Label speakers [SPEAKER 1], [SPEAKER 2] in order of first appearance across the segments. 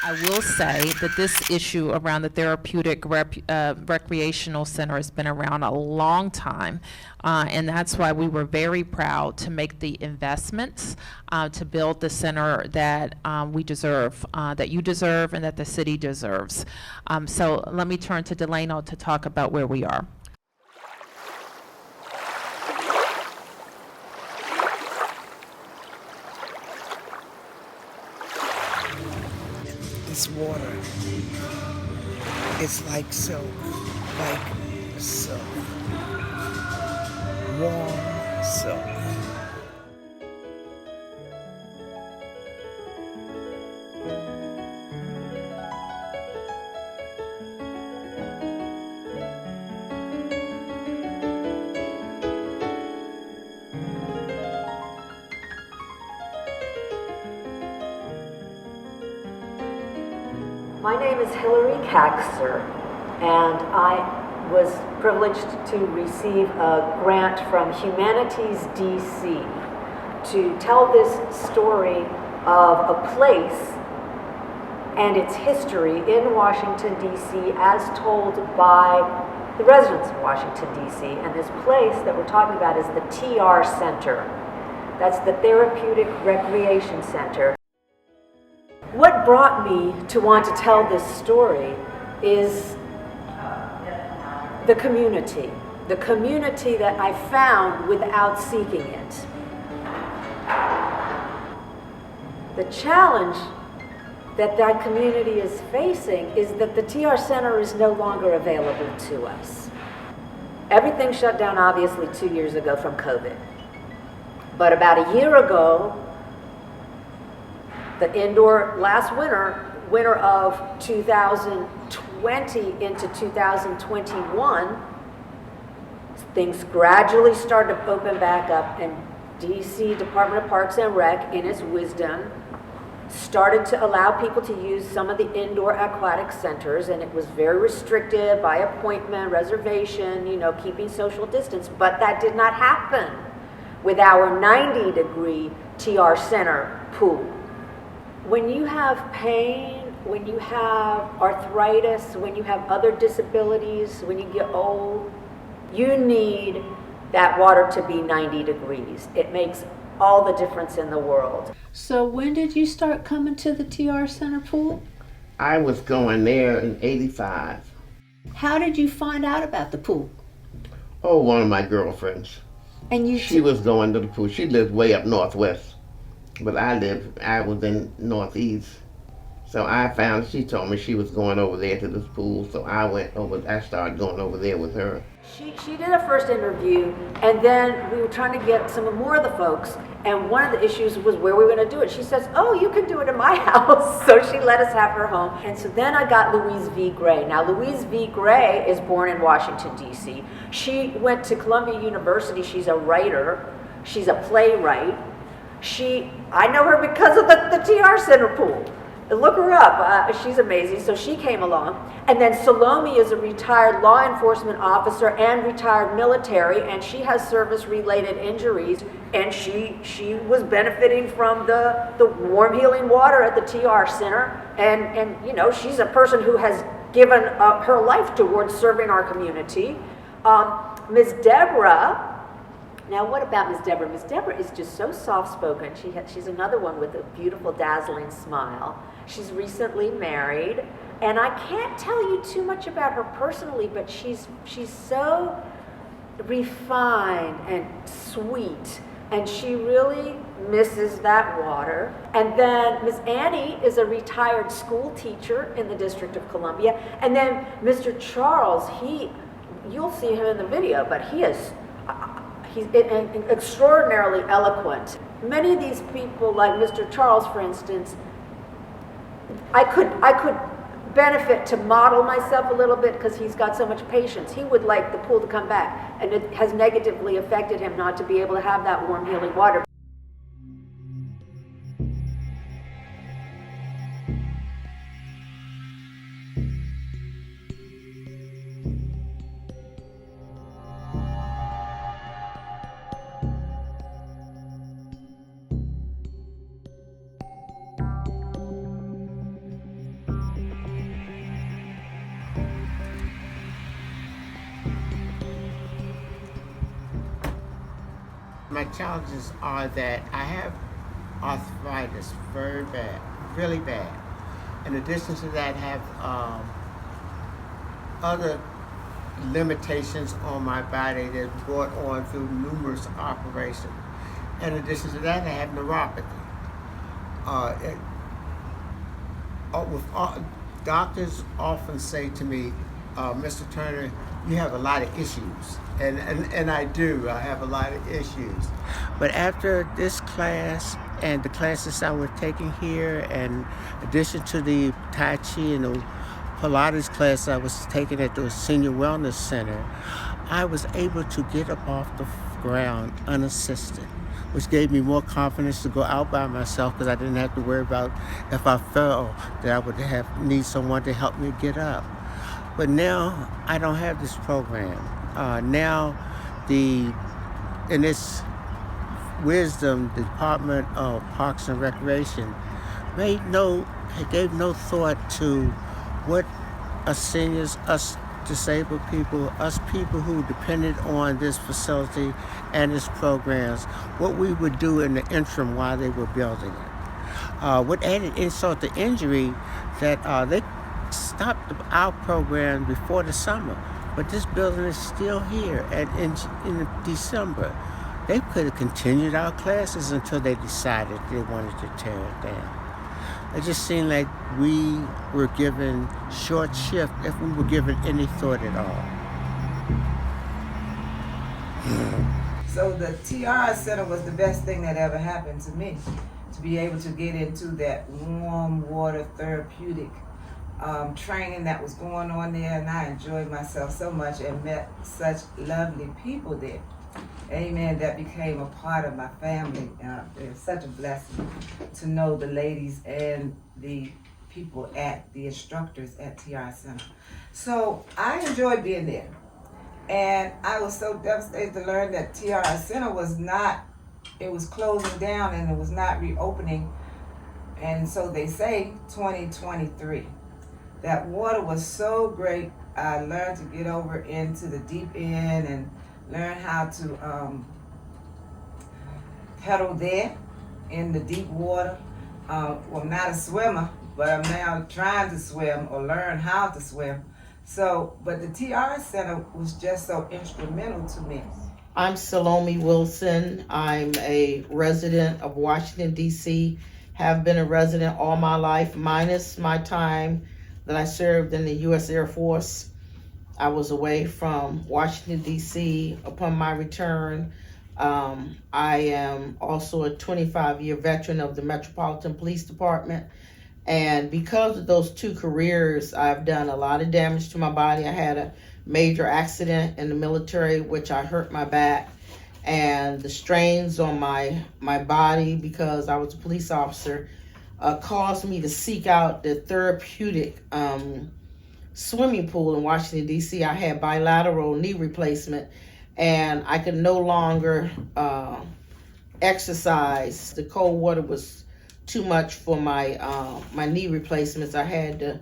[SPEAKER 1] I will say that this issue around the therapeutic recreational center has been around a long time, and that's why we were very proud to make the investments to build the center that we deserve, that you deserve, and that the city deserves. So let me turn to Delano to talk about where we are.
[SPEAKER 2] This water is like silk, warm silk.
[SPEAKER 3] My name is Hilary Kacser, and I was privileged to receive a grant from Humanities DC to tell this story of a place and its history in Washington DC as told by the residents of Washington DC. And this place that we're talking about is the TR Center. That's the Therapeutic Recreation Center. What brought me to want to tell this story is the community that I found without seeking it. The challenge that that community is facing is that the TR Center is no longer available to us. Everything shut down obviously 2 years ago from COVID. But about a year ago, the indoor last winter of 2020 into 2021, things gradually started to open back up, and DC Department of Parks and Rec, in its wisdom, started to allow people to use some of the indoor aquatic centers, and it was very restrictive by appointment, reservation, keeping social distance, but that did not happen with our 90-degree TR Center pool. When you have pain, when you have arthritis, when you have other disabilities, when you get old, you need that water to be 90 degrees. It makes all the difference in the world. So when did you start coming to the TR Center pool?
[SPEAKER 4] I was going there in '85.
[SPEAKER 3] How did you find out about the pool?
[SPEAKER 4] Oh, one of my girlfriends.
[SPEAKER 3] And
[SPEAKER 4] she was going to the pool. She lived way up northwest, but I was in northeast. So she told me she was going over there to this pool, so I started going over there with her.
[SPEAKER 3] She did a first interview, and then we were trying to get some more of the folks, and one of the issues was where we were going to do it. She says, oh, you can do it in my house. So she let us have her home. And so then I got Louise V. Gray. Now, Louise V. Gray is born in Washington, D.C. She went to Columbia University. She's a writer. She's a playwright. I know her because of the TR Center pool. Look her up. She's amazing. So she came along. And then Salome is a retired law enforcement officer and retired military, and she has service-related injuries, and she was benefiting from the warm healing water at the TR Center. And she's a person who has given up her life towards serving our community. Ms. Deborah. Now, what about Ms. Deborah? Ms. Deborah is just so soft-spoken. She's another one with a beautiful, dazzling smile. She's recently married, and I can't tell you too much about her personally, but she's so refined and sweet, and she really misses that water. And then Ms. Annie is a retired school teacher in the District of Columbia. And then Mr. Charles, you'll see him in the video, but he's extraordinarily eloquent. Many of these people, like Mr. Charles, for instance, I could benefit to model myself a little bit because he's got so much patience. He would like the pool to come back, and it has negatively affected him not to be able to have that warm, healing water.
[SPEAKER 2] my challenges are that I have arthritis very bad, really bad. In addition to that, I have other limitations on my body that's brought on through numerous operations. In addition to that, I have neuropathy. Doctors often say to me, Mr. Turner, you have a lot of issues. And I do. I have a lot of issues. But after this class and the classes I was taking here, and in addition to the Tai Chi and the Pilates class I was taking at the Senior Wellness Center, I was able to get up off the ground unassisted, which gave me more confidence to go out by myself because I didn't have to worry about if I fell that I would need someone to help me get up. But now I don't have this program. Now in its wisdom, the Department of Parks and Recreation gave no thought to what us seniors, us disabled people, us people who depended on this facility and its programs, what we would do in the interim while they were building it. What added insult to injury, that they stopped our program before the summer, but this building is still here. And in December, they could have continued our classes until they decided they wanted to tear it down. It just seemed like we were given short shift if we were given any thought at all.
[SPEAKER 5] So the TR Center was the best thing that ever happened to me, to be able to get into that warm water therapeutic training that was going on there, and I enjoyed myself so much and met such lovely people there. Amen. That became a part of my family. It was such a blessing to know the ladies and the people the instructors at TR Center. So I enjoyed being there. And I was so devastated to learn that TR Center was closing down and it was not reopening. And so they say 2023. That water was so great. I learned to get over into the deep end and learn how to pedal there in the deep water. Well, I'm not a swimmer, but I'm now trying to swim or learn how to swim. So, but the TR Center was just so instrumental to me.
[SPEAKER 6] I'm Salome Wilson. I'm a resident of Washington, D.C. Have been a resident all my life, minus my time that I served in the U.S. Air Force. I was away from Washington, D.C. Upon my return, I am also a 25-year veteran of the Metropolitan Police Department. And because of those two careers, I've done a lot of damage to my body. I had a major accident in the military, which I hurt my back. And the strains on my body, because I was a police officer, caused me to seek out the therapeutic swimming pool in Washington, D.C. I had bilateral knee replacement, and I could no longer exercise. The cold water was too much for my knee replacements. I had to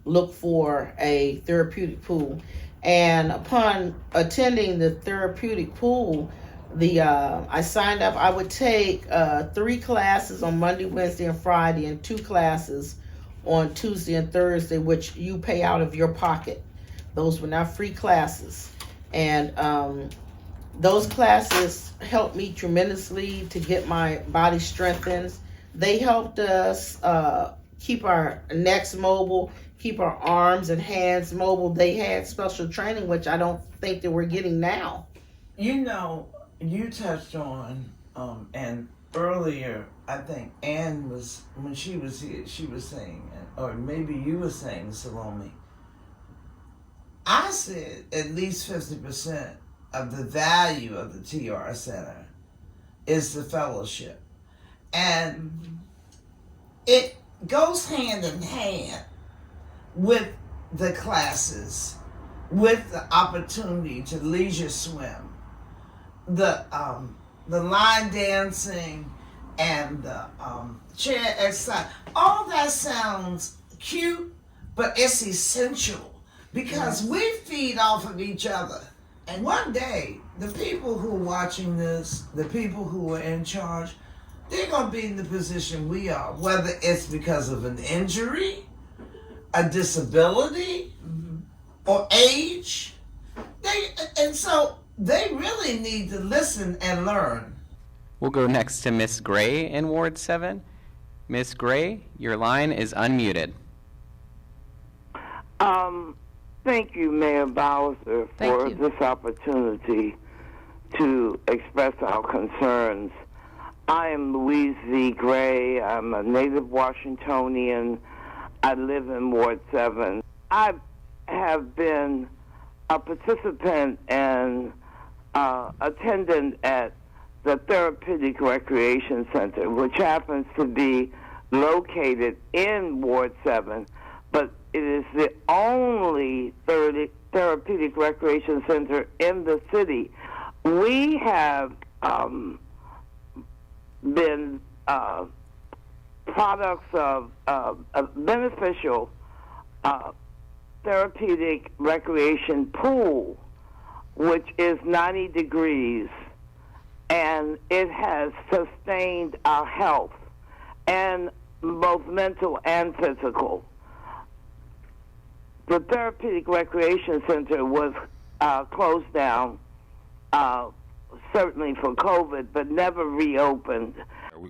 [SPEAKER 6] look for a therapeutic pool. And upon attending the therapeutic pool, I signed up. I would take 3 classes on Monday, Wednesday, and Friday, and 2 classes on Tuesday and Thursday, which you pay out of your pocket. Those were not free classes. And those classes helped me tremendously to get my body strengthened. They helped us keep our necks mobile, keep our arms and hands mobile. They had special training, which I don't think that we're getting now.
[SPEAKER 7] You know, you touched on, and earlier, I think Ann was, when she was here, she was saying, or maybe you were saying, Salome, I said at least 50% of the value of the TR Center is the fellowship. And it goes hand in hand with the classes, with the opportunity to leisure swim, the line dancing, and the chair exercise. All that sounds cute, but it's essential because we feed off of each other. And one day, the people who are watching this, the people who are in charge, they're going to be in the position we are, whether it's because of an injury, a disability, or age. And so they really need to listen and learn.
[SPEAKER 8] We'll go next to Miss Gray in Ward 7. Miss Gray, your line is unmuted.
[SPEAKER 9] Thank you, Mayor Bowser, for this opportunity to express our concerns. I am Louise V. Gray. I'm a native Washingtonian. I live in Ward 7. I have been a participant and attendant at the Therapeutic Recreation Center, which happens to be located in Ward 7, but it is the only Therapeutic Recreation Center in the city. We have been products of a beneficial therapeutic recreation pool, which is 90 degrees, and it has sustained our health, and both mental and physical. The Therapeutic Recreation Center was closed down, certainly for COVID, but never reopened.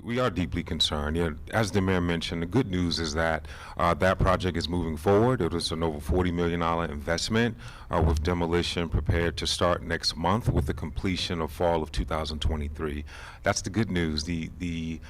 [SPEAKER 10] We are deeply concerned. Yeah, as the mayor mentioned, the good news is that that project is moving forward. It was an over $40 million investment with demolition prepared to start next month with the completion of fall of 2023. That's the good news. The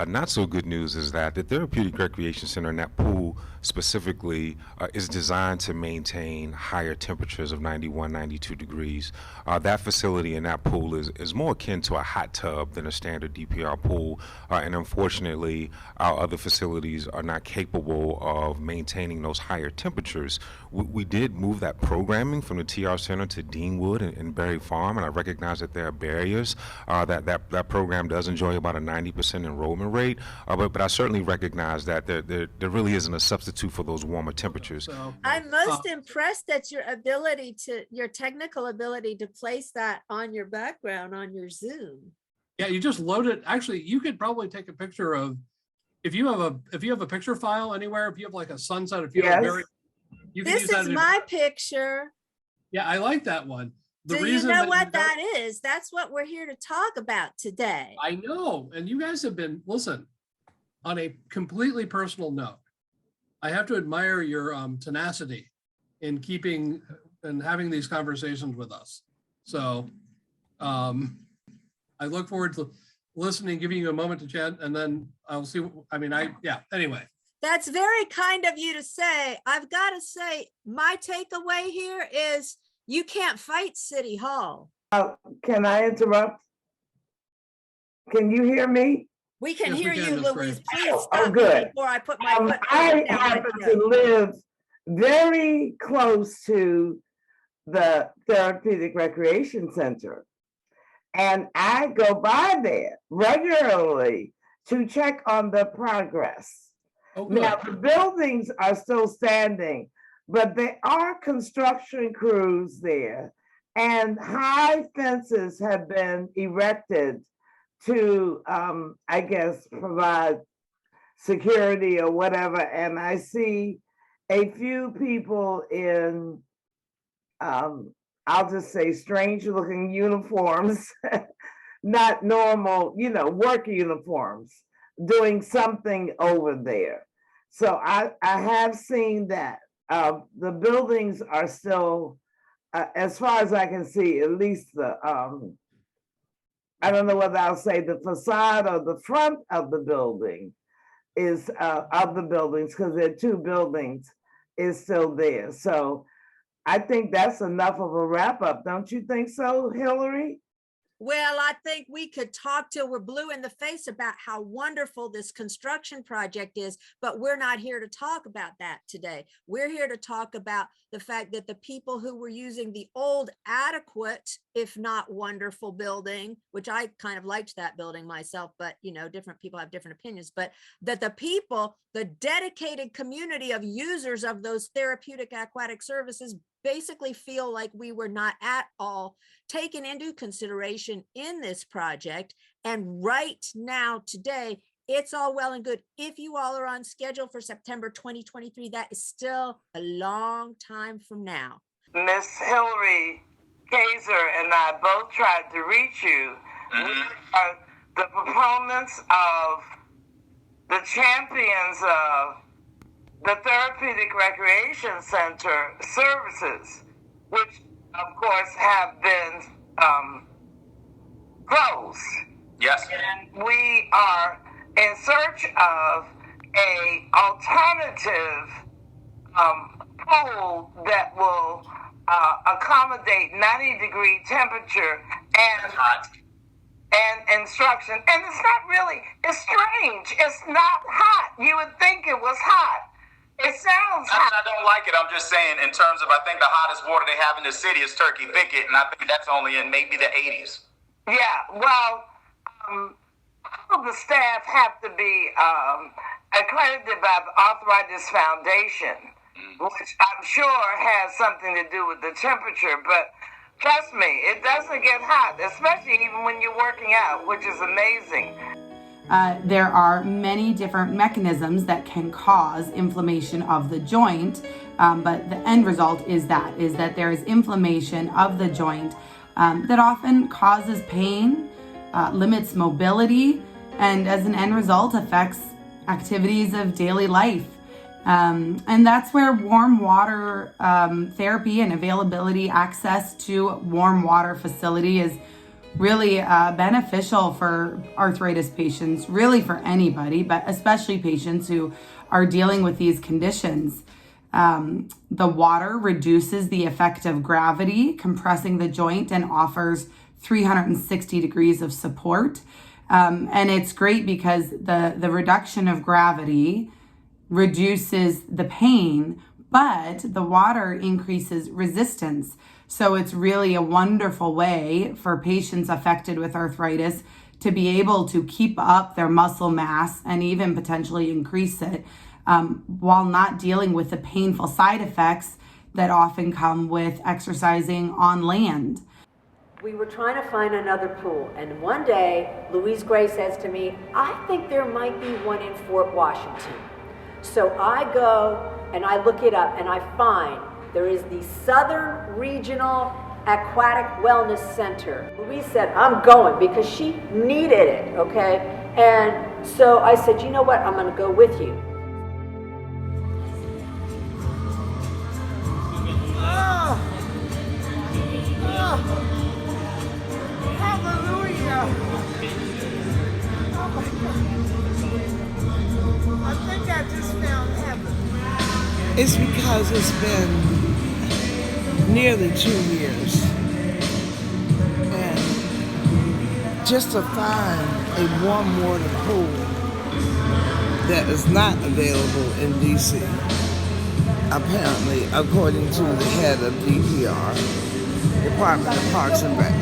[SPEAKER 10] not so good news is that the Therapeutic Recreation Center and that pool specifically is designed to maintain higher temperatures of 91, 92 degrees. That facility and that pool is more akin to a hot tub than a standard DPR pool, and unfortunately our other facilities are not capable of maintaining those higher temperatures. We did move that programming from the TR Center to Deanwood and Berry Farm, and I recognize that there are barriers. That program does enjoy about a 90% enrollment rate, but I certainly recognize that there really isn't a substitute for those warmer temperatures.
[SPEAKER 11] I'm most impressed at your technical ability to place that on your background on your Zoom.
[SPEAKER 12] Yeah, you just load it. Actually, you could probably take a picture of, if you have a picture file anywhere, if you have like a sunset, if you have a very, you can
[SPEAKER 11] This
[SPEAKER 12] use that
[SPEAKER 11] is my picture.
[SPEAKER 12] Yeah, I like that one. The
[SPEAKER 11] So
[SPEAKER 12] reason
[SPEAKER 11] you know what that is. That's what we're here to talk about today.
[SPEAKER 12] I know, and you guys have been, listen, on a completely personal note, I have to admire your tenacity in keeping and having these conversations with us. So I look forward to listening, giving you a moment to chat, and then I'll see. Anyway.
[SPEAKER 11] That's very kind of you to say. I've got to say, my takeaway here is you can't fight City Hall.
[SPEAKER 13] Can I interrupt? Can you hear me?
[SPEAKER 11] We can hear you, Louise. Please stop
[SPEAKER 13] good.
[SPEAKER 11] before I put my foot
[SPEAKER 13] I
[SPEAKER 11] down.
[SPEAKER 13] happen to live very close to the Therapeutic Recreation Center, and I go by there regularly to check on the progress. Now, the buildings are still standing, but there are construction crews there, and high fences have been erected to, I guess, provide security or whatever. And I see a few people in, I'll just say, strange looking uniforms, not normal, work uniforms, doing something over there. So I have seen that. The buildings are still, as far as I can see, at least the, I don't know whether I'll say the facade or the front of the building is, of the buildings, because there are two buildings, is still there. So I think that's enough of a wrap up. Don't you think so, Hilary?
[SPEAKER 11] Well, I think we could talk till we're blue in the face about how wonderful this construction project is, but we're not here to talk about that today. We're here to talk about the fact that the people who were using the old adequate, if not wonderful building, which I kind of liked that building myself, but different people have different opinions, but that the people, the dedicated community of users of those therapeutic aquatic services basically feel like we were not at all taken into consideration in this project. And right now, today, it's all well and good. If you all are on schedule for September 2023, that is still a long time from now.
[SPEAKER 9] Miss Hilary, Kacser, and I both tried to reach you. We are the proponents of, the champions of the Therapeutic Recreation Center services, which of course have been closed.
[SPEAKER 14] Yes.
[SPEAKER 9] And we are in search of a alternative pool that will accommodate 90-degree temperature and instruction. And it's not really, it's strange. It's not hot. You would think it was hot. It sounds hot.
[SPEAKER 14] I don't like it. I'm just saying, in terms of, I think the hottest water they have in the city is Turkey Thicket, and I think that's only in maybe the 80s.
[SPEAKER 9] Yeah, well, all of the staff have to be accredited by the Arthritis Foundation, which I'm sure has something to do with the temperature, but trust me, it doesn't get hot, especially even when you're working out, which is amazing.
[SPEAKER 15] There are many different mechanisms that can cause inflammation of the joint, but the end result is that there is inflammation of the joint that often causes pain, limits mobility, and as an end result affects activities of daily life. And that's where warm water therapy and availability, access to warm water facility is really beneficial for arthritis patients, really for anybody, but especially patients who are dealing with these conditions. The water reduces the effect of gravity, compressing the joint, and offers 360 degrees of support. And it's great because the reduction of gravity reduces the pain, but the water increases resistance. So it's really a wonderful way for patients affected with arthritis to be able to keep up their muscle mass and even potentially increase it while not dealing with the painful side effects that often come with exercising on land.
[SPEAKER 3] We were trying to find another pool, and one day Louise Gray says to me, I think there might be one in Fort Washington. So I go and I look it up and I find there is the Southern Regional Aquatic Wellness Center. Louise said, I'm going, because she needed it, okay? And so I said, you know what, I'm gonna go with you.
[SPEAKER 2] Hallelujah! Oh my God. I think I just found heaven.
[SPEAKER 13] It's because it's been nearly 2 years. And just to find a warm water pool that is not available in DC, apparently, according to the head of DPR, Department of Parks and Rec.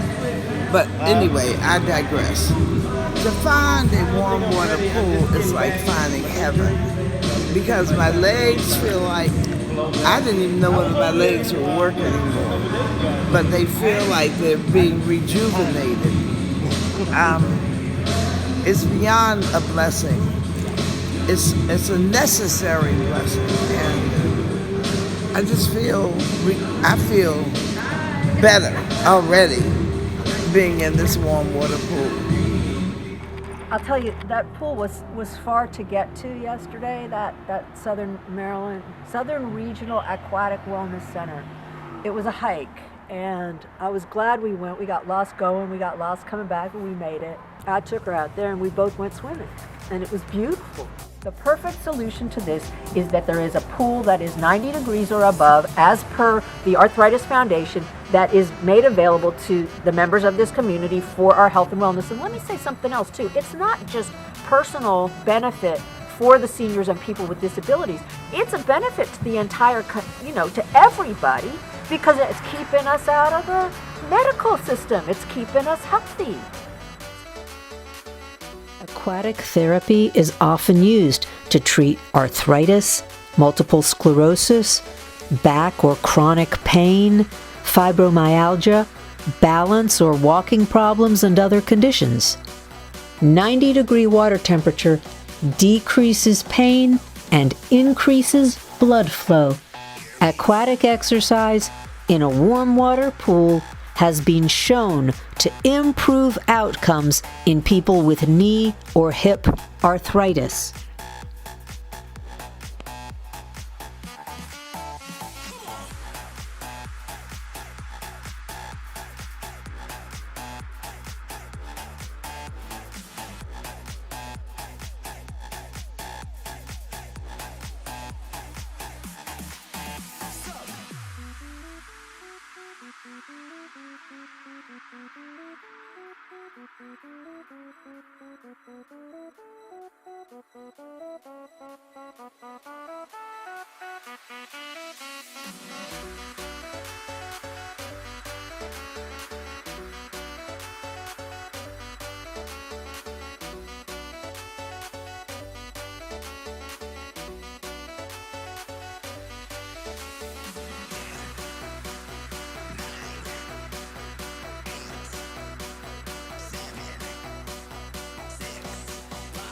[SPEAKER 13] But anyway, I digress. To find a warm water pool is like finding heaven, because my legs feel like, I didn't even know whether my legs were working anymore, but they feel like they're being rejuvenated. It's beyond a blessing. It's a necessary blessing, and I just feel better already being in this warm water pool.
[SPEAKER 3] I'll tell you, that pool was far to get to yesterday, that Southern Regional Aquatic Wellness Center. It was a hike, and I was glad we went. We got lost going, we got lost coming back, but we made it. I took her out there and we both went swimming, and it was beautiful. The perfect solution to this is that there is a pool that is 90 degrees or above, as per the Arthritis Foundation, that is made available to the members of this community for our health and wellness. And let me say something else too. It's not just personal benefit for the seniors and people with disabilities. It's a benefit to the entire, to everybody, because it's keeping us out of the medical system. It's keeping us healthy.
[SPEAKER 16] Aquatic therapy is often used to treat arthritis, multiple sclerosis, back or chronic pain, fibromyalgia, balance or walking problems, and other conditions. 90-degree water temperature decreases pain and increases blood flow. Aquatic exercise in a warm water pool has been shown to improve outcomes in people with knee or hip arthritis.